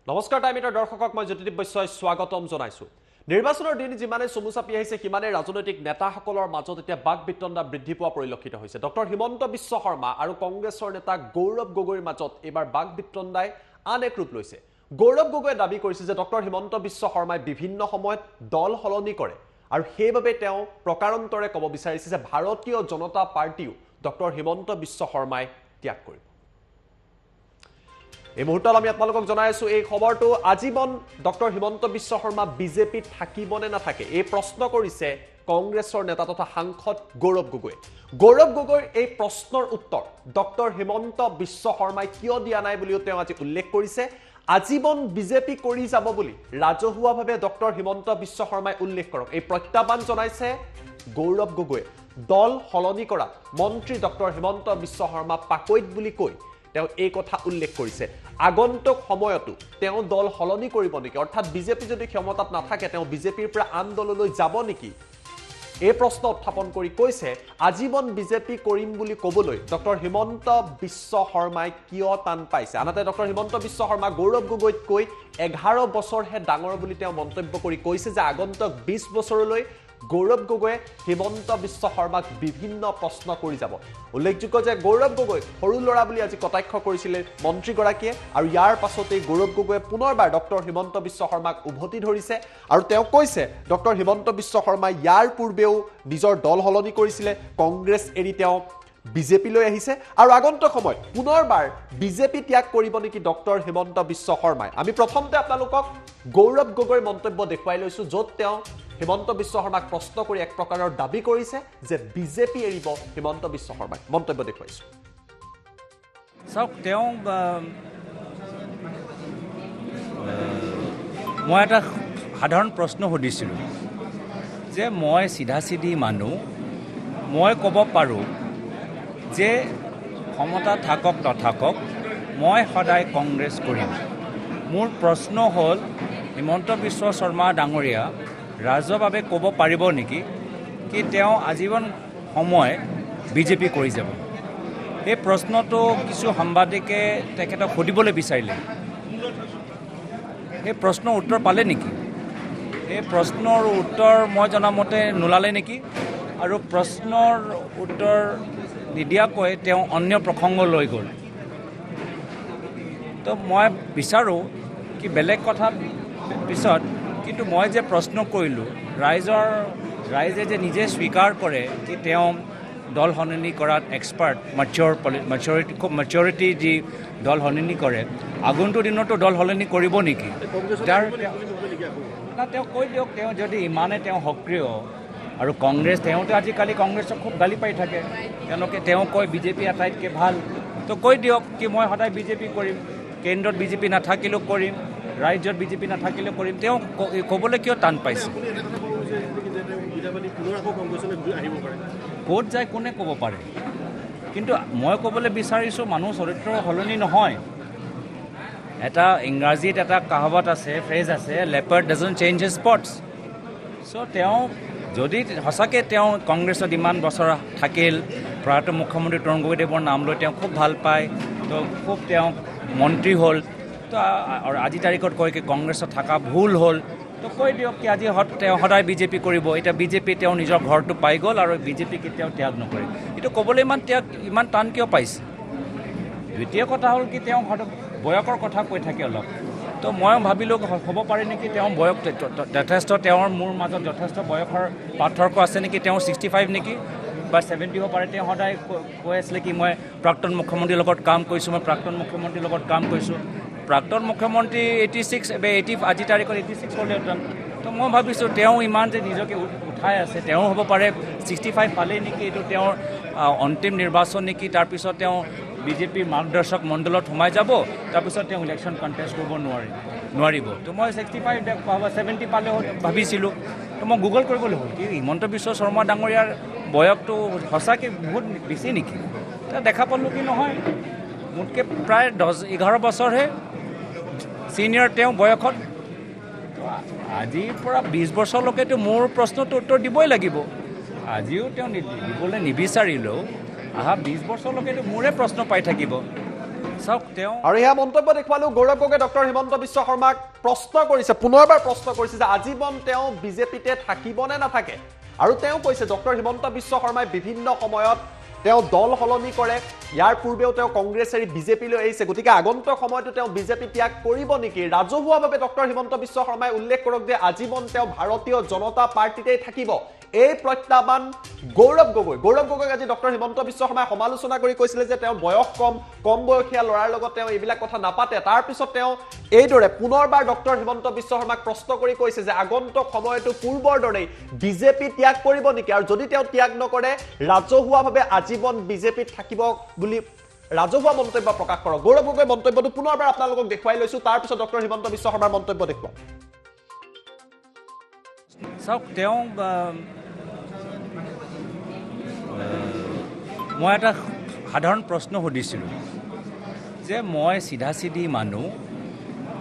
নমস্কাৰ টাইমিটাৰ দৰ্শকক মই জ্যোতিদীপ বৈশ্যই স্বাগতম জনাইছো। নিৰ্বাচনৰ দিন যিমানে চমু চাপি আহিছে সিমানে ৰাজনৈতিক নেতাসকলৰ মাজত এতিয়া বাক বিতণ্ডা বৃদ্ধি পোৱা পৰিলক্ষিত হৈছে। ডক্টৰ হিমন্ত বিশ্ব শৰ্মা আৰু কংগ্ৰেছৰ নেতা গৌৰৱ গগৈৰ মাজত এবাৰ বাক বিতণ্ডাই আন এক ৰূপ লৈছে। গৌৰৱ গগৈয়ে দাবী কৰিছে যে ডক্টৰ হিমন্ত বিশ্ব শৰ্মাই বিভিন্ন সময়ত দল সলনি কৰে আৰু সেইবাবে তেওঁ প্ৰকাৰান্তৰে ক'ব বিচাৰিছে যে ভাৰতীয় জনতা পাৰ্টিও ডক্টৰ হিমন্ত বিশ্ব শৰ্মাই ত্যাগ কৰিব। এই মুহূৰ্তত আমি আপোনালোকক জনাই আছো এই খবৰটো আজীৱন ডক্টৰ হিমন্ত বিশ্ব শৰ্মা বিজেপিত থাকিবনে নাথাকে এই প্ৰশ্ন কৰিছে কংগ্ৰেছৰ নেতা তথা সাংসদ গৌৰৱ গগৈ। গৌৰৱ গগৈৰ এই প্ৰশ্নৰ উত্তৰ ডক্টৰ হিমন্ত বিশ্ব শৰ্মাই কিয় দিয়া নাই বুলিও তেওঁ আজি উল্লেখ কৰিছে। আজীৱন বিজেপি কৰি যাব বুলি ৰাজহুৱাভাৱে ডক্টৰ হিমন্ত বিশ্ব শৰ্মাই উল্লেখ কৰক এই প্ৰত্যাহ্বান জনাইছে গৌৰৱ গগৈয়ে। দল সলনি কৰা মন্ত্ৰী ডক্টৰ হিমন্ত বিশ্ব শৰ্মা পাকৈত বুলি কৈ তেওঁ এই কথা উল্লেখ কৰিছে। আগন্তুক সময়তো তেওঁ দল সলনি কৰিব নেকি, অৰ্থাৎ বিজেপি যদি ক্ষমতাত নাথাকে তেওঁ বিজেপিৰ পৰা আন দললৈ যাব নেকি, এই প্ৰশ্ন উত্থাপন কৰি কৈছে আজীৱন বিজেপি কৰিম বুলি ক'বলৈ ডক্টৰ হিমন্ত বিশ্ব শৰ্মাই কিয় টান পাইছে। আনহাতে ডক্টৰ হিমন্ত বিশ্ব শৰ্মা গৌৰৱ গগৈতকৈ 11 বছৰহে ডাঙৰ বুলি তেওঁ মন্তব্য কৰি কৈছে যে আগন্তুক 20 বছৰলৈ গৌৰৱ গগৈয়ে হিমন্ত বিশ্ব শৰ্মাক বিভিন্ন প্ৰশ্ন কৰি যাব। উল্লেখযোগ্য যে গৌৰৱ গগৈ সৰু ল'ৰা বুলি আজি কটাক্ষ কৰিছিলে মন্ত্ৰীগৰাকীয়ে আৰু ইয়াৰ পাছতেই গৌৰৱ গগৈয়ে পুনৰবাৰ ডক্টৰ হিমন্ত বিশ্ব শৰ্মাক উভতি ধৰিছে আৰু তেওঁ কৈছে ডক্টৰ হিমন্ত বিশ্ব শৰ্মাই ইয়াৰ পূৰ্বেও নিজৰ দল সলনি কৰিছিলে, কংগ্ৰেছ এৰি তেওঁ বিজেপিলৈ আহিছে আৰু আগন্তুক সময়ত পুনৰবাৰ বিজেপি ত্যাগ কৰিব নেকি ডক্টৰ হিমন্ত বিশ্ব শৰ্মাই। আমি প্ৰথমতে আপোনালোকক গৌৰৱ গগৈৰ মন্তব্য দেখুৱাই লৈছো য'ত তেওঁ হিমন্ত বিশ্ব শৰ্মাক প্ৰশ্ন কৰি এক প্ৰকাৰৰ দাবী কৰিছে যে বিজেপি এৰিব হিমন্ত বিশ্ব শৰ্মাই। মন্তব্য দেখুৱাইছো। চাওক, তেওঁ মই এটা সাধাৰণ প্ৰশ্ন সুধিছিলোঁ যে মই চিধা চিধি মানুহ, মই ক'ব পাৰোঁ যে ক্ষমতা থাকক নাথাকক মই সদায় কংগ্ৰেছ কৰিম। মোৰ প্ৰশ্ন হ'ল হিমন্ত বিশ্ব শৰ্মা ডাঙৰীয়া ৰাজহুৱাভাৱে ক'ব পাৰিব নেকি কি তেওঁ আজীৱন সময় বিজেপি কৰি যাব। এই প্ৰশ্নটো কিছু সাংবাদিকে তেখেতক সুধিবলৈ বিচাৰিলে। এই প্ৰশ্নৰ উত্তৰ পালে নেকি? এই প্ৰশ্নৰ উত্তৰ মই জনামতে নোলালে নেকি, আৰু প্ৰশ্নৰ উত্তৰ নিদিয়াকৈ তেওঁ অন্য প্ৰসংগ লৈ গ'ল। তো মই বিচাৰোঁ কি বেলেগ কথা পিছত, কিন্তু মই যে প্ৰশ্ন কৰিলোঁ ৰাইজে যে নিজে স্বীকাৰ কৰে কি তেওঁ দল সলনি কৰাত এক্সপাৰ্ট, খুব মেচিয়ৰিটি যি দল সলনি কৰে, আগন্তুক দিনতো দল সলনি কৰিব নেকি? তেওঁ কৈ দিয়ক, তেওঁ যদি ইমানে তেওঁ সক্ৰিয় আৰু কংগ্ৰেছ, তেওঁতো আজিকালি কংগ্ৰেছক খুব গালি পাই থাকে, তেওঁ কয় বিজেপি আটাইতকৈ ভাল, তো কৈ দিয়ক কি মই সদায় বিজেপি কৰিম, কেন্দ্ৰত বিজেপি নাথাকিলেও কৰিম, ৰাজ্যত বিজেপি নাথাকিলেও কৰিম। তেওঁ ক'বলৈ কিয় টান পাইছে? ক'ত যায় কোনে ক'ব পাৰে, কিন্তু মই ক'বলৈ বিচাৰিছোঁ মানুহ চৰিত্ৰ সলনি নহয়। এটা ইংৰাজীত এটা কাহাৱত আছে, ফ্ৰেজ আছে, leopard doesn't change his spots. So' তেওঁ যদি সঁচাকৈ তেওঁ কংগ্ৰেছত ইমান বছৰ থাকিল, প্ৰয়াত মুখ্যমন্ত্ৰী তৰুণ গগৈদেৱৰ নাম লৈ তেওঁ খুব ভাল পায়, তো খুব তেওঁ মন্ত্ৰী হ'ল, তো আৰু আজি তাৰিখত কয় কি কংগ্ৰেছত থকা ভুল হ'ল, তো কৈ দিয়ক কি আজি তেওঁ সদায় বিজেপি কৰিব। এতিয়া বিজেপি তেওঁ নিজৰ ঘৰটো পাই গ'ল আৰু বিজেপি কেতিয়াও ত্যাগ নকৰে। এইটো ক'বলৈ ইমান টান কিয় পাইছে? দ্বিতীয় কথা হ'ল কি তেওঁ বয়সৰ কথা কৈ থাকে অলপ, তো মই ভাবিলোঁ হ'ব পাৰে নেকি তেওঁ বয়স যথেষ্ট, তেওঁৰ মোৰ মাজত যথেষ্ট বয়সৰ পাৰ্থক্য আছে নেকি, তেওঁ 65 নেকি বা 70 হ'ব পাৰে। তেওঁ সদায় কৈ আছিলে কি মই প্ৰাক্তন মুখ্যমন্ত্ৰীৰ লগত কাম কৰিছোঁ, প্ৰাক্তন মুখ্যমন্ত্ৰী 86 80 আজি তাৰিখত 86 হ'লেহেঁতেন। তো মই ভাবিছোঁ তেওঁ ইমান যে নিজকে উঠাই আছে, তেওঁ হ'ব পাৰে 65 পালেই নেকি, এইটো তেওঁৰ অন্তিম নিৰ্বাচন নেকি, তাৰপিছত তেওঁ বিজেপিৰ মাৰ্গদৰ্শক মণ্ডলত সোমাই যাব, তাৰপিছত তেওঁ ইলেকশ্যন কণ্টেষ্ট কৰিব নোৱাৰিব। তো মই 65 70 পালে ভাবিছিলোঁ। তো মই গুগল কৰিবলৈ হ'ল কি হিমন্ত বিশ্ব শৰ্মা ডাঙৰীয়াৰ বয়সটো সঁচাকৈ বহুত বেছি নেকি? দেখা পালোঁ কি নহয়, মোতকৈ প্ৰায় 11 বছৰহে ছিনিয়ৰ তেওঁ বয়সত। আজিৰ পৰা 20 বছৰলৈকেতো মোৰ প্ৰশ্নটো উত্তৰ দিবই লাগিব। আজিও তেওঁ দিবলৈ নিবিচাৰিলেও অহা 20 বছৰলৈকেতো মোৰে প্ৰশ্ন পাই থাকিব। চাওক তেওঁ আৰু এয়া মন্তব্য দেখুৱালো গৌৰৱ গগৈ ডক্টৰ হিমন্ত বিশ্ব শৰ্মাক প্ৰশ্ন কৰিছে, পুনৰবাৰ প্ৰশ্ন কৰিছে যে আজীৱন তেওঁ বিজেপিতে থাকিব নে নাথাকে। আৰু তেওঁ কৈছে ডক্টৰ হিমন্ত বিশ্ব শৰ্মাই বিভিন্ন সময়ত তেওঁ দল সলনি কৰে, ইয়াৰ পূৰ্বেও তেওঁ কংগ্ৰেছ এৰি বিজেপিলৈ আহিছে, গতিকে আগন্তুক সময়তো তেওঁ বিজেপি ত্যাগ কৰিব নেকি? ৰাজহুৱাভাৱে ডক্টৰ হিমন্ত বিশ্ব শৰ্মাই উল্লেখ কৰক যে আজীৱন তেওঁ ভাৰতীয় জনতা পাৰ্টিতেই থাকিব। এই প্ৰত্যাহ্বান গৌৰৱ গগৈক আজি ডক্টৰ হিমন্ত বিশ্ব শৰ্মাই সমালোচনা কৰি কৈছিলে যে তেওঁ বয়স কম বয়সীয়া ল'ৰাৰ লগত তেওঁ এইবিলাক কথা নাপাতে। তাৰ পিছত তেওঁ এইদৰে পুনৰবাৰ ডক্টৰ হিমন্ত বিশ্ব শৰ্মাক প্ৰশ্ন কৰি কৈছে যে আগন্তুক সময়তো পূৰ্বৰ দৰেই বিজেপি ত্যাগ কৰিব নেকি, আৰু যদি তেওঁ ত্যাগ নকৰে ৰাজহুৱাভাৱে আজীৱন বিজেপিত থাকিব বুলি ৰাজহুৱা মন্তব্য প্ৰকাশ কৰক। গৌৰৱ গগৈৰ মন্তব্যটো পুনৰবাৰ আপোনালোকক দেখুৱাই লৈছো, তাৰ পিছত ডক্টৰ হিমন্ত বিশ্ব শৰ্মাৰ মন্তব্য দেখুৱাম। চাওক তেওঁ মই এটা সাধাৰণ প্ৰশ্ন সুধিছিলোঁ যে মই চিধা চিধি মানুহ,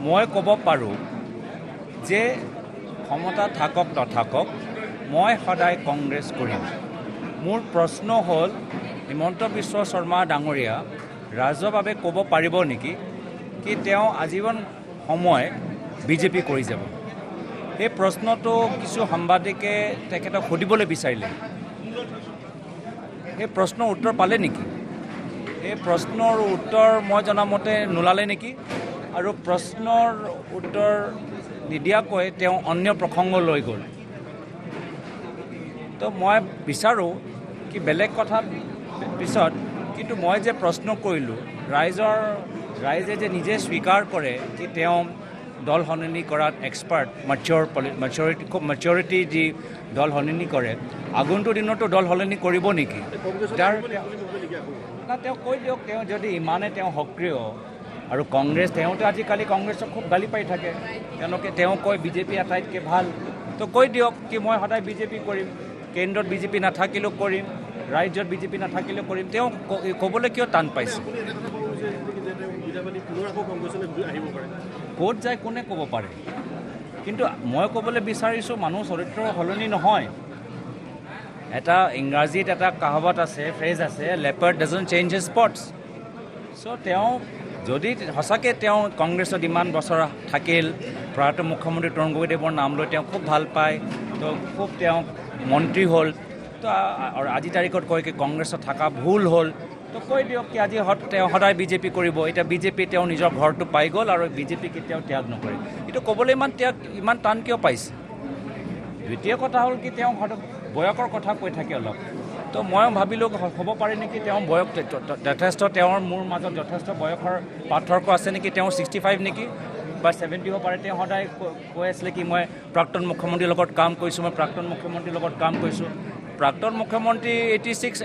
মই ক'ব পাৰোঁ যে ক্ষমতা থাকক নাথাকক মই সদায় কংগ্ৰেছ কৰিম। মোৰ প্ৰশ্ন হ'ল হিমন্ত বিশ্ব শৰ্মা ডাঙৰীয়া ৰাজহুৱাভাৱে ক'ব পাৰিব নেকি কি তেওঁ আজীৱন সময় বিজেপি কৰি যাব? এই প্ৰশ্নটো কিছু সাংবাদিকে তেখেতক সুধিবলৈ বিচাৰিলে। এই প্ৰশ্নৰ উত্তৰ পালে নেকি? এই প্ৰশ্নৰ উত্তৰ মই জনামতে নোলালে নেকি? আৰু প্ৰশ্নৰ উত্তৰ নিদিয়াকৈ তেওঁ অন্য প্ৰসংগ লৈ গ'ল। তো মই বিচাৰোঁ কি বেলেগ কথা পিছত, কিন্তু মই যে প্ৰশ্ন কৰিলোঁ ৰাইজে যে নিজে স্বীকাৰ কৰে কি তেওঁ দল সলনি কৰাত এক্সপাৰ্ট, খুব মেচিয়ৰিটি যি দল সলনি কৰে, আগন্তুক দিনতো দল সলনি কৰিব নেকি? তেওঁ কৈ দিয়ক, তেওঁ যদি ইমানে তেওঁ সক্ৰিয় আৰু কংগ্ৰেছ, তেওঁতো আজিকালি কংগ্ৰেছক খুব গালি পাই থাকে, তেওঁ কয় বিজেপি আটাইতকৈ ভাল, তো কৈ দিয়ক কি মই সদায় বিজেপি কৰিম, কেন্দ্ৰত বিজেপি নাথাকিলেও কৰিম, ৰাজ্যত বিজেপি নাথাকিলেও কৰিম। তেওঁ ক'বলৈ কিয় টান পাইছে? ক'ত যায় কোনে ক'ব পাৰে, কিন্তু মই ক'বলৈ বিচাৰিছোঁ মানুহ চৰিত্ৰ সলনি নহয়। এটা ইংৰাজীত এটা কাহাৱত আছে, ফ্ৰেজ আছে, leopard doesn't change his spots. So' তেওঁ যদি সঁচাকৈ তেওঁ কংগ্ৰেছত ইমান বছৰ থাকিল, প্ৰয়াত মুখ্যমন্ত্ৰী তৰুণ গগৈদেৱৰ নাম লৈ তেওঁ খুব ভাল পায়, তো খুব তেওঁ মন্ত্ৰী হ'ল, তো আৰু আজি তাৰিখত কয় কি কংগ্ৰেছত থকা ভুল হ'ল, তো কৈ দিয়ক কি আজি তেওঁ সদায় বিজেপি কৰিব। এতিয়া বিজেপি তেওঁ নিজৰ ঘৰটো পাই গ'ল আৰু বিজেপি কেতিয়াও ত্যাগ নকৰে। কিন্তু ক'বলৈ ইমান টান কিয় পাইছে? দ্বিতীয় কথা হ'ল কি তেওঁ বয়সৰ কথা কৈ থাকে অলপ, তো মই ভাবিলোঁ হ'ব পাৰে নেকি তেওঁ বয়স যথেষ্ট, তেওঁৰ মোৰ মাজত যথেষ্ট বয়সৰ পাৰ্থক্য আছে নেকি, তেওঁ 65 নেকি বা 70 হ'ব পাৰে। তেওঁ সদায় কৈ আছিলে কি মই প্ৰাক্তন মুখ্যমন্ত্ৰীৰ লগত কাম কৰিছোঁ, মই প্ৰাক্তন মুখ্যমন্ত্ৰীৰ লগত কাম কৰিছোঁ। প্ৰাক্তন মুখ্যমন্ত্ৰী 86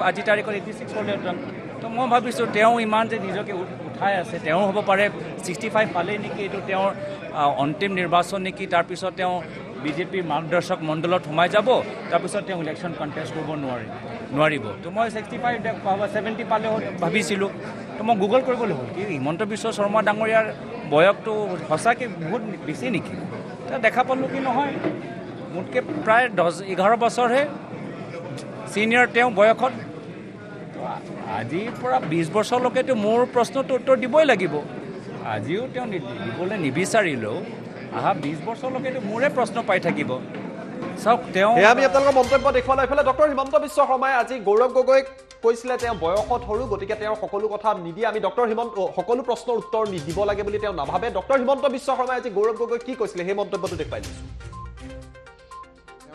আজি তাৰিখত 86 হ'লেহেঁতেন। তো মই ভাবিছোঁ তেওঁ ইমান যে নিজকে উঠাই আছে, তেওঁ হ'ব পাৰে 65 পালেই নেকি, এইটো তেওঁৰ অন্তিম নিৰ্বাচন নেকি, তাৰপিছত তেওঁ বিজেপিৰ মাৰ্গদৰ্শক মণ্ডলত সোমাই যাব, তাৰপিছত তেওঁ ইলেকশ্যন কণ্টেষ্ট কৰিব নোৱাৰিব। তো মই 65 70 পালে ভাবিছিলোঁ। তো মই গুগল কৰিবলৈ হ'ল কি হিমন্ত বিশ্ব শৰ্মা ডাঙৰীয়াৰ বয়সটো সঁচাকৈ বহুত বেছি নেকি? দেখা পালোঁ কি নহয়, মোতকৈ প্ৰায় 10-11 বছৰহে ছিনিয়ৰ তেওঁ বয়সত। আজিৰ পৰা 20 বছৰলৈকেতো মোৰ প্ৰশ্নটো উত্তৰ দিবই লাগিব। আজিও তেওঁ দিবলৈ নিবিচাৰিলেও অহা 20 বছৰলৈকেতো মোৰে প্ৰশ্ন পাই থাকিব। চাওক তেওঁ আমি আপোনালোকৰ মন্তব্য দেখুৱালে। এইফালে ডক্টৰ হিমন্ত বিশ্ব শৰ্মাই আজি গৌৰৱ গগৈক কৈছিলে তেওঁ বয়সত সৰু, গতিকে তেওঁ সকলো কথা নিদিয়ে, আমি সকলো প্ৰশ্নৰ উত্তৰ দিব লাগে বুলি তেওঁ নাভাবে। ডক্টৰ হিমন্ত বিশ্ব শৰ্মাই আজি গৌৰৱ গগৈক কি কৈছিলে সেই মন্তব্যটো দেখুৱাই দিছোঁ।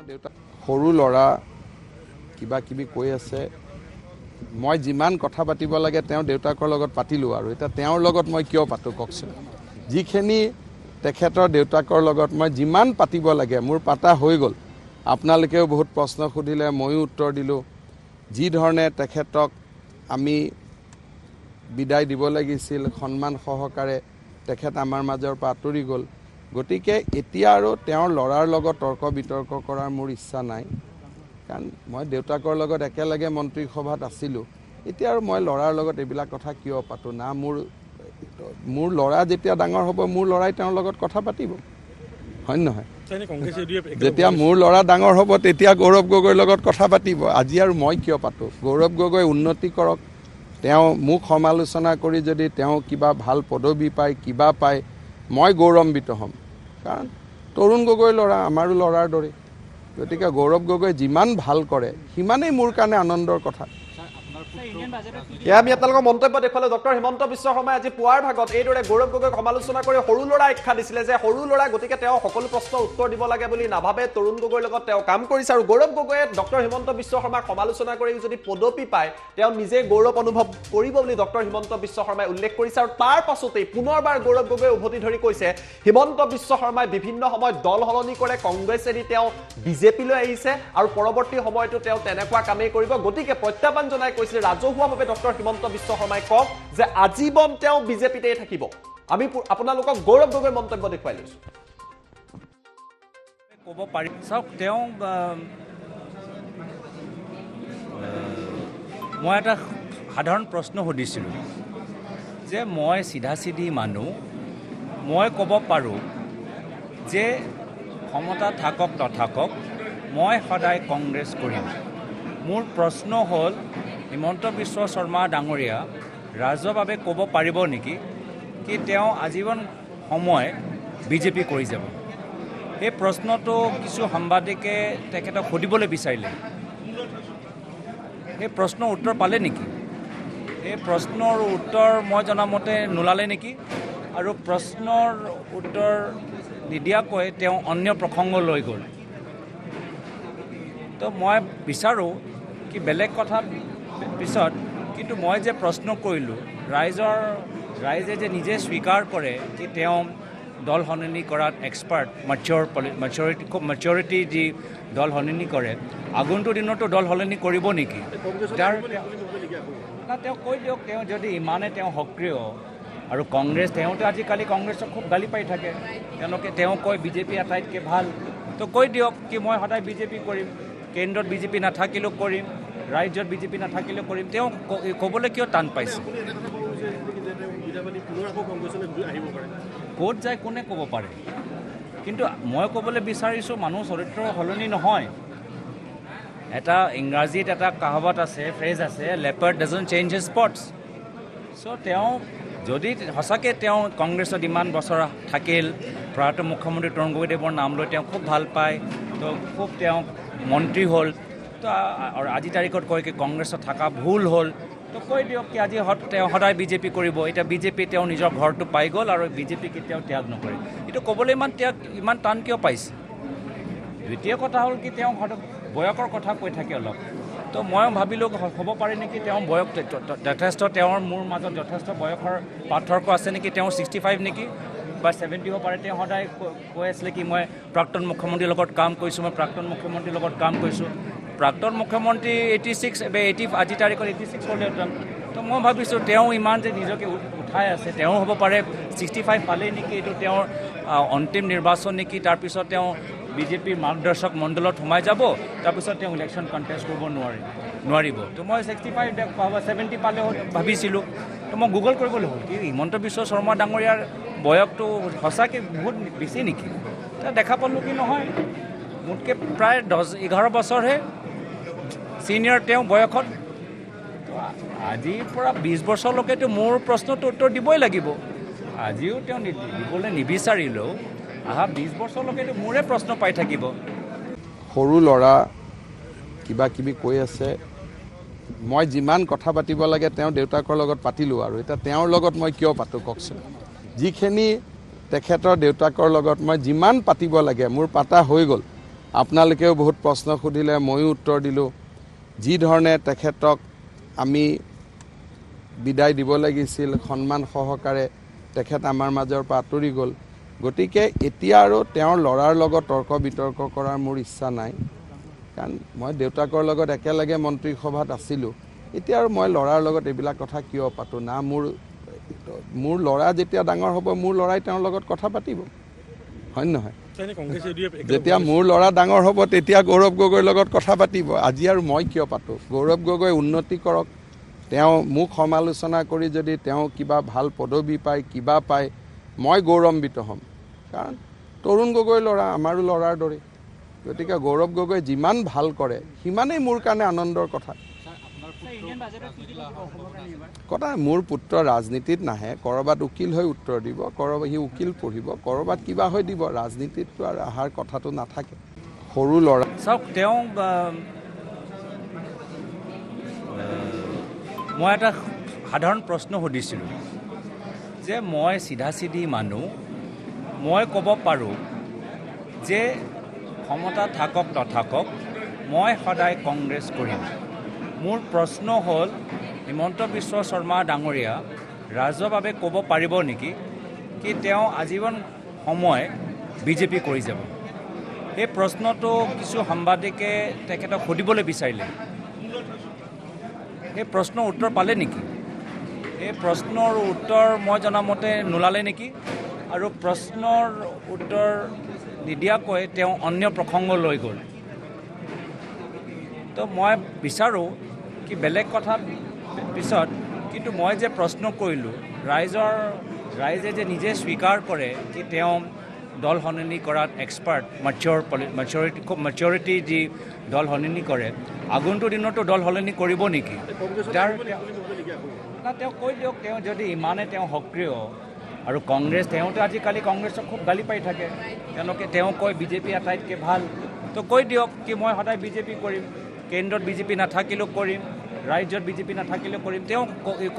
দেউতা সৰু ল'ৰা কিবা কিবি কৈ আছে, মই যিমান কথা পাতিব লাগে তেওঁ দেউতাকৰ লগত পাতিলোঁ, আৰু এতিয়া তেওঁৰ লগত মই কিয় পাতোঁ কওকচোন? যিখিনি তেখেতৰ দেউতাকৰ লগত মই যিমান পাতিব লাগে মোৰ পাতা হৈ গ'ল। আপোনালোকেও বহুত প্ৰশ্ন সুধিলে, ময়ো উত্তৰ দিলোঁ। যি ধৰণে তেখেতক আমি বিদায় দিব লাগিছিল সন্মান সহকাৰে, তেখেত আমাৰ মাজৰ পৰা আঁতৰি গ'ল। গতিকে এতিয়া আৰু তেওঁৰ ল'ৰাৰ লগত তৰ্ক বিতৰ্ক কৰাৰ মোৰ ইচ্ছা নাই, কাৰণ মই দেউতাকৰ লগত একেলগে মন্ত্ৰীসভাত আছিলোঁ। এতিয়া আৰু মই ল'ৰাৰ লগত এইবিলাক কথা কিয় পাতোঁ? না, মোৰ ল'ৰা যেতিয়া ডাঙৰ হ'ব মোৰ ল'ৰাই তেওঁৰ লগত কথা পাতিব, হয় নহয়? যেতিয়া মোৰ ল'ৰা ডাঙৰ হ'ব তেতিয়া গৌৰৱ গগৈৰ লগত কথা পাতিব। আজি আৰু মই কিয় পাতোঁ? গৌৰৱ গগৈ উন্নতি কৰক, তেওঁ মোক সমালোচনা কৰি যদি তেওঁ কিবা ভাল পদবী পায় কিবা পায় মই গৌৰৱান্বিত হ'ম কাৰণ তৰুণ গগৈ ল'ৰা আমাৰো ল'ৰাৰ দৰে গতিকে গৌৰৱ গগৈ যিমান ভাল কৰে সিমানেই মোৰ কাৰণে আনন্দৰ কথা এয়া আমি আপোনালোকৰ মন্তব্য দেখুৱালো ডক্টৰ হিমন্ত বিশ্ব শৰ্মাই আজি পুৱাৰ ভাগত এইদৰে গৌৰৱ গগৈক সমালোচনা কৰি সৰু ল'ৰা আখ্যা দিছিলে যে সৰু ল'ৰা গতিকে তেওঁ সকলো প্ৰশ্নৰ উত্তৰ দিব লাগে বুলি নাভাবে তৰুণ গগৈৰ লগত তেওঁ কাম কৰিছে আৰু গৌৰৱ গগৈয়ে ডক্টৰ হিমন্ত বিশ্ব শৰ্মাক সমালোচনা কৰি যদি পদবী পায় তেওঁ নিজে গৌৰৱ অনুভৱ কৰিব বুলি ডক্টৰ হিমন্ত বিশ্ব শৰ্মাই উল্লেখ কৰিছে আৰু তাৰ পাছতেই পুনৰবাৰ গৌৰৱ গগৈয়ে উভতি ধৰি কৈছে হিমন্ত বিশ্ব শৰ্মাই বিভিন্ন সময়ত দল সলনি কৰে কংগ্ৰেছ এৰি তেওঁ বিজেপিলৈ আহিছে আৰু পৰৱৰ্তী সময়তো তেওঁ তেনেকুৱা কামেই কৰিব গতিকে প্ৰত্যাহ্বান জনাই কৈছিল ৰাজহুৱাভাৱে ডক্টৰ হিমন্ত বিশ্ব শৰ্মাই কওক যে আজীৱন তেওঁ বিজেপিতে থাকিব আমি আপোনালোকক গৌৰৱ গগৈৰ মন্তব্য দেখুৱাই লৈছো ক'ব পাৰি চাওক তেওঁ মই এটা সাধাৰণ প্ৰশ্ন সুধিছিলোঁ যে মই চিধা চিধি মানুহ মই ক'ব পাৰোঁ যে ক্ষমতা থাকক নাথাকক মই সদায় কংগ্ৰেছ কৰিম মোৰ প্ৰশ্ন হ'ল হিমন্ত বিশ্ব শৰ্মা ডাঙৰীয়া ৰাজহুৱাভাৱে ক'ব পাৰিব নেকি কি তেওঁ আজীৱন সময় বিজেপি কৰি যাব এই প্ৰশ্নটো কিছু সাংবাদিকে তেখেতক সুধিবলৈ বিচাৰিলে এই প্ৰশ্নৰ উত্তৰ পালে নেকি এই প্ৰশ্নৰ উত্তৰ মই জনামতে নোলালে নেকি আৰু প্ৰশ্নৰ উত্তৰ নিদিয়াকৈ তেওঁ অন্য প্ৰসংগ লৈ গ'ল তো মই বিচাৰোঁ কি বেলেগ কথা পিছত কিন্তু মই যে প্ৰশ্ন কৰিলোঁ ৰাইজে যে নিজে স্বীকাৰ কৰে কি তেওঁ দল সলনি কৰাত এক্সপাৰ্ট খুব মেচিয়ৰিটি যি দল সলনি কৰে আগন্তুক দিনতো দল সলনি কৰিব নেকি তেওঁ কৈ দিয়ক তেওঁ যদি ইমানে তেওঁ সক্ৰিয় আৰু কংগ্ৰেছ তেওঁতো আজিকালি কংগ্ৰেছক খুব গালি পাই থাকে তেওঁ কয় বিজেপি আটাইতকৈ ভাল তো কৈ দিয়ক কি মই সদায় বিজেপি কৰিম কেন্দ্ৰত বিজেপি নাথাকিলেও কৰিম ৰাজ্যত বিজেপি নাথাকিলেও কৰিম তেওঁ ক'বলৈ কিয় টান পাইছে ক'ত যায় কোনে ক'ব পাৰে কিন্তু মই ক'বলৈ বিচাৰিছোঁ মানুহ চৰিত্ৰ সলনি নহয় এটা ইংৰাজীত এটা কাহাৱত আছে ফ্ৰেজ আছে leopard doesn't change his spots so' তেওঁ যদি সঁচাকৈ তেওঁ কংগ্ৰেছত ইমান বছৰ থাকিল প্ৰয়াত মুখ্যমন্ত্ৰী তৰুণ গগৈদেৱৰ নাম লৈ তেওঁ খুব ভাল পায় তো খুব তেওঁ মন্ত্ৰী হ'ল তো আৰু আজি তাৰিখত কয় কি কংগ্ৰেছত থকা ভুল হ'ল তো কৈ দিয়ক কি আজি তেওঁ সদায় বিজেপি কৰিব এতিয়া বিজেপি তেওঁ নিজৰ ঘৰটো পাই গ'ল আৰু বিজেপি কেতিয়াও ত্যাগ নকৰে এইটো ক'বলৈ ইমান টান কিয় পাইছে দ্বিতীয় কথা হ'ল কি তেওঁ বয়সৰ কথা কৈ থাকে অলপ তো মই ভাবিলোঁ হ'ব পাৰে নেকি তেওঁ বয়স যথেষ্ট তেওঁৰ মোৰ মাজত যথেষ্ট বয়সৰ পাৰ্থক্য আছে নেকি তেওঁ 65 নেকি বা 70 হ'ব পাৰে তেওঁ সদায় কৈ আছিলে কি মই প্ৰাক্তন মুখ্যমন্ত্ৰীৰ লগত কাম কৰিছোঁ প্ৰাক্তন মুখ্যমন্ত্ৰী 86 বা 80 আজি তাৰিখত 86 হ'লেহেঁতেন তো মই ভাবিছোঁ তেওঁ ইমান যে নিজকে উঠাই আছে তেওঁ হ'ব পাৰে 65 পালেই নেকি এইটো তেওঁৰ অন্তিম নিৰ্বাচন নেকি তাৰপিছত তেওঁ বিজেপিৰ মাৰ্গদৰ্শক মণ্ডলত সোমাই যাব তাৰপিছত তেওঁ ইলেকশ্যন কণ্টেষ্ট কৰিব নোৱাৰিব তো মই 65 70 পালে ভাবিছিলোঁ তো মই গুগল কৰিবলৈ হ'ল কি হিমন্ত বিশ্ব শৰ্মা ডাঙৰীয়াৰ বয়সটো সঁচাকৈ বহুত বেছি নেকি দেখা পালোঁ কি নহয় মোতকৈ প্ৰায় 10-11 বছৰহে ছিনিয়ৰ তেওঁ বয়সত আজিৰ পৰা 20 বছৰলৈকেতো মোৰ প্ৰশ্নটো উত্তৰ দিবই লাগিব আজিও তেওঁ দিবলৈ নিবিচাৰিলেও অহা 20 বছৰলৈকেতো মোৰে প্ৰশ্ন পাই থাকিব সৰু ল'ৰা কিবা কিবি কৈ আছে মই যিমান কথা পাতিব লাগে তেওঁ দেউতাকৰ লগত পাতিলোঁ আৰু এতিয়া তেওঁৰ লগত মই কিয় পাতোঁ কওকচোন যিখিনি তেখেতৰ দেউতাকৰ লগত মই যিমান পাতিব লাগে মোৰ পাতা হৈ গ'ল আপোনালোকেও বহুত প্ৰশ্ন সুধিলে ময়ো উত্তৰ দিলোঁ যি ধৰণে তেখেতক আমি বিদায় দিব লাগিছিল সন্মান সহকাৰে তেখেত আমাৰ মাজৰ পৰা আঁতৰি গ'ল গতিকে এতিয়া আৰু তেওঁৰ ল'ৰাৰ লগত তৰ্ক বিতৰ্ক কৰাৰ মোৰ ইচ্ছা নাই কাৰণ মই দেউতাকৰ লগত একেলগে মন্ত্ৰী সভাত আছিলোঁ এতিয়া আৰু মই ল'ৰাৰ লগত এইবিলাক কথা কিয় পাতোঁ না মোৰ ল'ৰা যেতিয়া ডাঙৰ হ'ব মোৰ ল'ৰাই তেওঁৰ লগত কথা পাতিব হয় নহয় যেতিয়া মোৰ ল'ৰা ডাঙৰ হ'ব তেতিয়া গৌৰৱ গগৈৰ লগত কথা পাতিব আজি আৰু মই কিয় পাতোঁ গৌৰৱ গগৈ উন্নতি কৰক তেওঁ মোক সমালোচনা কৰি যদি তেওঁ কিবা ভাল পদবী পায় কিবা পায় মই গৌৰৱান্বিত হ'ম কাৰণ তৰুণ গগৈ ল'ৰা আমাৰো ল'ৰাৰ দৰে গতিকে গৌৰৱ গগৈ যিমান ভাল কৰে সিমানেই মোৰ কাৰণে আনন্দৰ কথা কথা মোৰ পুত্ৰ ৰাজনীতিত নাহে, ক'ৰবাত উকিল হৈ উত্তৰ দিব, ক'ৰবাত সি উকিল পঢ়িব, ক'ৰবাত কিবা হৈ দিব, ৰাজনীতিতটো আৰু অহাৰ কথাটো নাথাকে। সৰু ল'ৰা চাওক, তেওঁ মই এটা সাধাৰণ প্ৰশ্ন সুধিছিলোঁ যে মই চিধা চিধি মানুহ, মই ক'ব পাৰোঁ যে ক্ষমতা থাকক নাথাকক মই সদায় কংগ্ৰেছ কৰিম। মোৰ প্ৰশ্ন হ'ল হিমন্ত বিশ্ব শৰ্মা ডাঙৰীয়া ৰাজহুৱাভাৱে ক'ব পাৰিব নেকি কি তেওঁ আজীৱন সময় বিজেপি কৰি যাব? এই প্ৰশ্নটো কিছু সাংবাদিকে তেখেতক সুধিবলৈ বিচাৰিলে। এই প্ৰশ্নৰ উত্তৰ পালে নেকি? এই প্ৰশ্নৰ উত্তৰ মই জনামতে নোলালে নেকি? আৰু প্ৰশ্নৰ উত্তৰ নিদিয়াকৈ তেওঁ অন্য প্ৰসংগ লৈ গ'ল। তো মই বিচাৰোঁ কি বেলেগ কথা পিছত, কিন্তু মই যে প্ৰশ্ন কৰিলোঁ, ৰাইজে যে নিজে স্বীকাৰ কৰে কি তেওঁ দল সলনি কৰাত এক্সপাৰ্ট, খুব মেচিয়ৰিটি যি দল সলনি কৰে, আগন্তুক দিনতো দল সলনি কৰিব নেকি? তেওঁ কৈ দিয়ক, তেওঁ যদি ইমানে তেওঁ সক্ৰিয় আৰু কংগ্ৰেছ, তেওঁতো আজিকালি কংগ্ৰেছক খুব গালি পাই থাকে, তেওঁ কয় বিজেপি আটাইতকৈ ভাল, তো কৈ দিয়ক কি মই সদায় বিজেপি কৰিম, কেন্দ্ৰত বিজেপি নাথাকিলেও কৰিম, ৰাজ্যত বিজেপি নাথাকিলেও কৰিম। তেওঁ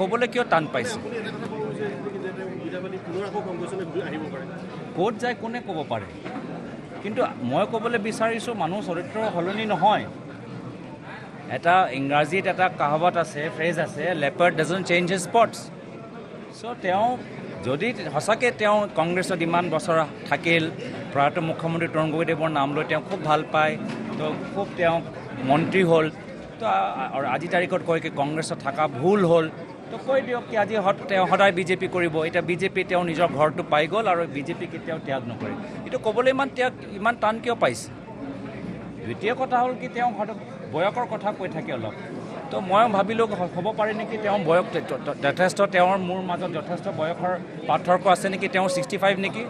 ক'বলৈ কিয় টান পাইছে? ক'ত যায় কোনে ক'ব পাৰে? কিন্তু মই ক'বলৈ বিচাৰিছোঁ মানুহ চৰিত্ৰ সলনি নহয়। এটা ইংৰাজীত এটা কাহাৱত আছে, ফ্ৰেজ আছে, leopard doesn't change his spots. So' তেওঁ যদি সঁচাকৈ তেওঁ কংগ্ৰেছত ইমান বছৰ থাকিল, প্ৰয়াত মুখ্যমন্ত্ৰী তৰুণ গগৈদেৱৰ নাম লৈ তেওঁ খুব ভাল পায়, তো খুব তেওঁ মন্ত্ৰী হ'ল, তো আৰু আজি তাৰিখত কয় কি কংগ্ৰেছত থকা ভুল হ'ল, তো কৈ দিয়ক কি আজি তেওঁ সদায় বিজেপি কৰিব। এতিয়া বিজেপি তেওঁ নিজৰ ঘৰটো পাই গ'ল আৰু বিজেপি কেতিয়াও ত্যাগ নকৰে। এইটো ক'বলৈ ইমান টান কিয় পাইছে? দ্বিতীয় কথা হ'ল কি তেওঁ বয়সৰ কথা কৈ থাকে অলপ, তো মই ভাবিলোঁ হ'ব পাৰে নেকি তেওঁ বয়স যথেষ্ট, তেওঁৰ মোৰ মাজত যথেষ্ট বয়সৰ পাৰ্থক্য আছে নেকি, তেওঁ 65 নেকি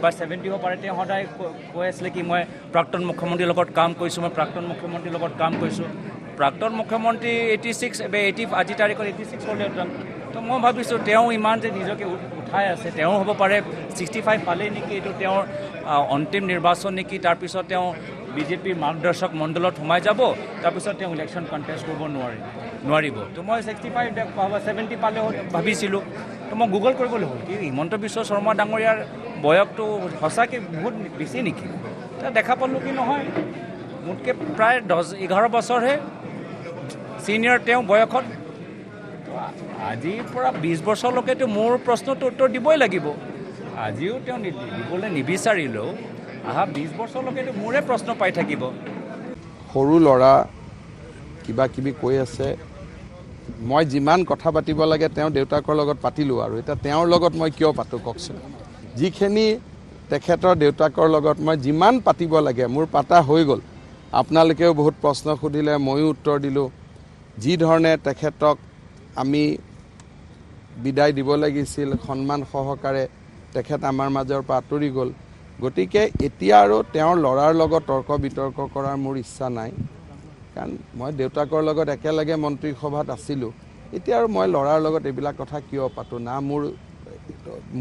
বা 70 হ'ব পাৰে। তেওঁ সদায় কৈ আছিলে কি মই প্ৰাক্তন মুখ্যমন্ত্ৰীৰ লগত কাম কৰিছোঁ, মই প্ৰাক্তন মুখ্যমন্ত্ৰীৰ লগত কাম কৰিছোঁ। প্ৰাক্তন মুখ্যমন্ত্ৰী 86 আজি তাৰিখত 86 হ'লেহেঁতেন। তো মই ভাবিছোঁ তেওঁ ইমান যে নিজকে উঠাই আছে, তেওঁ হ'ব পাৰে 65 পালেই নেকি, এইটো তেওঁৰ অন্তিম নিৰ্বাচন নেকি, তাৰপিছত তেওঁ বিজেপিৰ মাৰ্গদৰ্শক মণ্ডলত সোমাই যাব, তাৰপিছত তেওঁ ইলেকশ্যন কণ্টেষ্ট কৰিব নোৱাৰিব। তো মই 65 70 পালে ভাবিছিলোঁ। তো মই গুগল কৰিবলৈ হ'ল কি হিমন্ত বিশ্ব শৰ্মা ডাঙৰীয়াৰ বয়সটো সঁচাকৈ বহুত বেছি নেকি? দেখা পালোঁ কি নহয়, মোতকৈ প্ৰায় 11 বছৰহে ছিনিয়ৰ তেওঁ বয়সত। আজিৰ পৰা 20 বছৰলৈকেতো মোৰ প্ৰশ্নটো উত্তৰ দিবই লাগিব। আজিও তেওঁ দিবলৈ নিবিচাৰিলেও অহা 20 বছৰলৈকেতো মোৰে প্ৰশ্ন পাই থাকিব। সৰু ল'ৰা কিবা কিবি কৈ আছে, মই যিমান কথা পাতিব লাগে তেওঁ দেউতাকৰ লগত পাতিলোঁ, আৰু এতিয়া তেওঁৰ লগত মই কিয় পাতোঁ কওকচোন? যিখিনি তেখেতৰ দেউতাকৰ লগত মই যিমান পাতিব লাগে মোৰ পাতা হৈ গ'ল। আপোনালোকেও বহুত প্ৰশ্ন সুধিলে, ময়ো উত্তৰ দিলোঁ। যি ধৰণে তেখেতক আমি বিদায় দিব লাগিছিল সন্মান সহকাৰে, তেখেত আমাৰ মাজৰ পৰা আঁতৰি গ'ল। গতিকে এতিয়া আৰু তেওঁৰ ল'ৰাৰ লগত তৰ্ক বিতৰ্ক কৰাৰ মোৰ ইচ্ছা নাই, কাৰণ মই দেউতাকৰ লগত একেলগে মন্ত্ৰীসভাত আছিলোঁ। এতিয়া আৰু মই ল'ৰাৰ লগত এইবিলাক কথা কিয় পাতোঁ? না,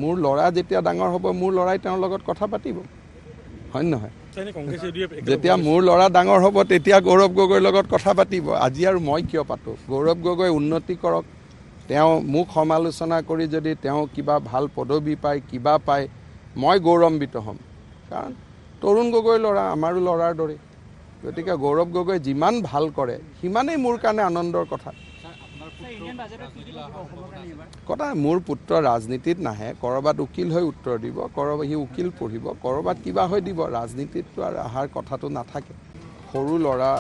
মোৰ ল'ৰা যেতিয়া ডাঙৰ হ'ব মোৰ ল'ৰাই তেওঁৰ লগত কথা পাতিব, হয় নহয়? যেতিয়া মোৰ ল'ৰা ডাঙৰ হ'ব তেতিয়া গৌৰৱ গগৈৰ লগত কথা পাতিব। আজি আৰু মই কিয় পাতোঁ? গৌৰৱ গগৈ উন্নতি কৰক, তেওঁ মোক সমালোচনা কৰি যদি তেওঁ কিবা ভাল পদবী পায়, কিবা পায়, মই গৌৰৱান্বিত হ'ম, কাৰণ তৰুণ গগৈৰ ল'ৰা আমাৰো ল'ৰাৰ দৰে। গতিকে গৌৰৱ গগৈ যিমান ভাল কৰে সিমানেই মোৰ কাৰণে আনন্দৰ কথা। মোৰ পুত্ৰ ৰাজনীতিত নাহে, ক'ৰবাত উকিল হৈ উত্তৰ দিব, ক'ৰবাত সি উকিল পঢ়িব, ক'ৰবাত কিবা হৈ দিব, ৰাজনীতিতটো আৰু অহাৰ কথাটো নাথাকে। সৰু ল'ৰা